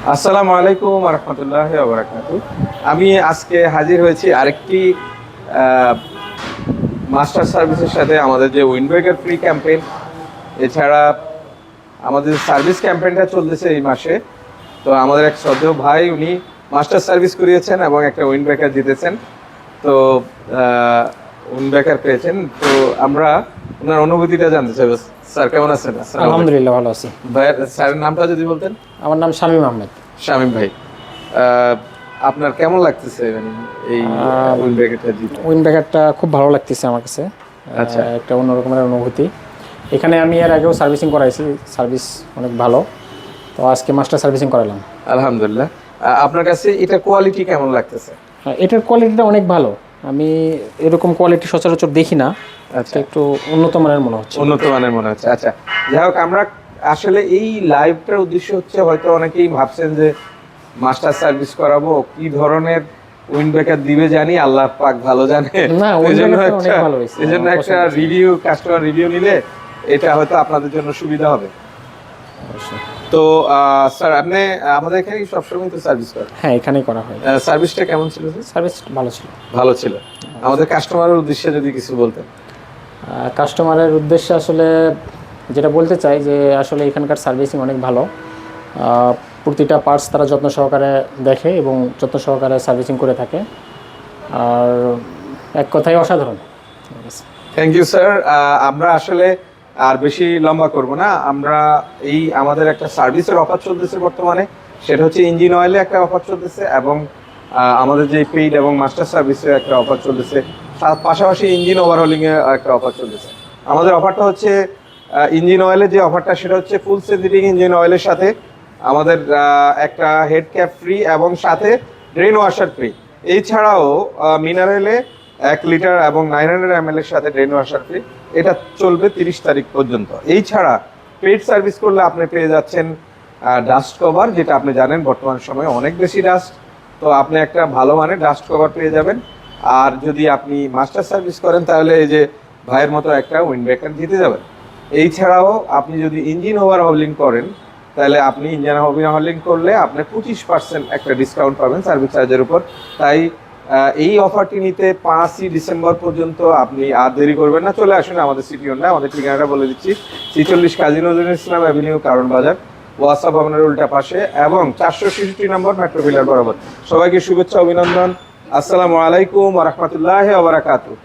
আসসালামু আলাইকুম ওয়া রাহমাতুল্লাহি ওয়া বারাকাতুহু। আমি আজকে হাজির হয়েছি আরেকটি মাস্টার সার্ভিসের সাথে। আমাদের যে উইন্ডব্রেকার ফ্রি ক্যাম্পেইন, এছাড়া আমাদের সার্ভিস ক্যাম্পেইনটা চলতেছে এই মাসে। তো আমাদের এক শ্রদ্ধেয় ভাই, উনি মাস্টার সার্ভিস করিয়েছেন এবং একটা উইন্ডব্রেকার জিতেছেন। তো উইন্ডব্রেকার পেয়েছেন। তো আমরা ওনার অনুভূতিটা জানতে চাইব। স্যার কেমন আছেন? আলহামদুলিল্লাহ ভালো আছি। ভাই, স্যারের নামটা যদি বলতেন। আমার নাম শামীম আহমেদ। শামীম ভাই, আপনার কেমন লাগতেছে মানে এই উইন্ডব্রেকারটা জিতে? উইন্ডব্রেকারটা খুব ভালো লাগতেছে আমার কাছে। আচ্ছা, একটা অন্যরকমের অনুভূতি। এখানে আমি এর আগেও সার্ভিসিং করাইছি, সার্ভিস অনেক ভালো। তো আজকে মাস্টার সার্ভিসিং করালাম। আলহামদুলিল্লাহ। আপনার কাছে এটা কোয়ালিটি কেমন লাগতেছে? এটার কোয়ালিটিটা অনেক ভালো। আমি এরকম কোয়ালিটি সচরাচর দেখি না। আচ্ছা, একটু উন্নত মানের মনে হচ্ছে। উন্নত মানের মনে হচ্ছে। আচ্ছা, যাই হোক, আমরা আসলে এই লাইভটার উদ্দেশ্য হচ্ছে, হয়তো অনেকেই ভাবছেন যে মাস্টার সার্ভিস করাবো, কি ধরনের উইন্ডব্রেকার দিবে জানি, আল্লাহ পাক ভালো জানে। না, উইন্ডব্রেকারটা অনেক ভালো হয়েছে। এই জন্য একটা রিভিউ, কাস্টমার রিভিউ নিলে এটা হয়তো আপনাদের জন্য সুবিধা হবে। তো স্যার, আপনি আমাদের এখানে সবসময় তো সার্ভিস করেন? হ্যাঁ, এখানেই করা হয়। সার্ভিসটা কেমন ছিল? সার্ভিস ভালো ছিল। ভালো ছিল। আমাদের কাস্টমারের উদ্দেশ্যে যদি কিছু বলতেন। কাস্টমারের উদ্দেশ্যে আসলে যেটা বলতে চাই যে আসলে এখানকার সার্ভিসিং অনেক ভালো। প্রতিটা পার্টস তারা যত্ন সহকারে দেখে এবং যত্ন সহকারে সার্ভিসিং করে থাকে। আর এক কথায় অসাধারণ। Thank you sir. আমরা আসলে আর বেশি লম্বা করব না। আমরা আমাদের একটা সার্ভিসের অফার চলতেছে বর্তমানে, সেটা হচ্ছে ইঞ্জিন অয়েলে একটা অফার চলতেছে এবং আমাদের যে পেইড এবং মাস্টার সার্ভিসে একটা অফার চলতেছে, তার পাশাপাশি ইঞ্জিন ওভারহোলিং এ একটা অফার চলতেছে। আমাদের অফারটা হচ্ছে ইঞ্জিন অয়েলের যে অফারটা, সেটা হচ্ছে ফুল সেন্সিটিভ ইঞ্জিন অয়েলের সাথে আমাদের একটা হেড ক্যাপ ফ্রি এবং সাথে ড্রেন ওয়াশার ফ্রি। এছাড়াও মিনারেলে 1 লিটার এবং 900 ml এর সাথে ড্রেন ওয়াশার ফ্রি। এটা চলবে 30 তারিখ পর্যন্ত। এই ছাড়া পেড সার্ভিস করলে আপনি পেয়ে যাচ্ছেন ডাস্ট কভার, যেটা আপনি জানেন বর্তমান সময়ে অনেক বেশি ডাস্ট। তো আপনি একটা ভালো মানের ডাস্ট কভার পেয়ে যাবেন। আর যদি আপনি মাস্টার সার্ভিস করেন, তাহলে এই যে ভাইয়ের মতো একটা উইন্ডব্রেকার জিতে যাবেন। এই ছাড়াও আপনি যদি ইঞ্জিন ওভারহোলিং করেন, তাহলে আপনি ইঞ্জিন ওভারহোলিং করলে আপনি 25% একটা ডিসকাউন্ট পাবেন সার্ভিস চার্জের উপর। তাই এই অফারটি নিতে 5ই ডিসেম্বর পর্যন্ত আপনি আর দেরি করবেন না। চলে আসুন আমাদের সিটি হোন্ডা। আমাদের ঠিকানাটা বলে দিচ্ছি, 46 কাজী নজরুল ইসলাম অ্যাভিনিউ, কারণ বাজার, ওয়াসা ভবনের উল্টা পাশে এবং 466 নম্বর মেট্রো পিলার বরাবর। সবাইকে শুভেচ্ছা, অভিনন্দন। আসসালামু আলাইকুম ওয়া রাহমাতুল্লাহি ওয়া বারাকাতুহু।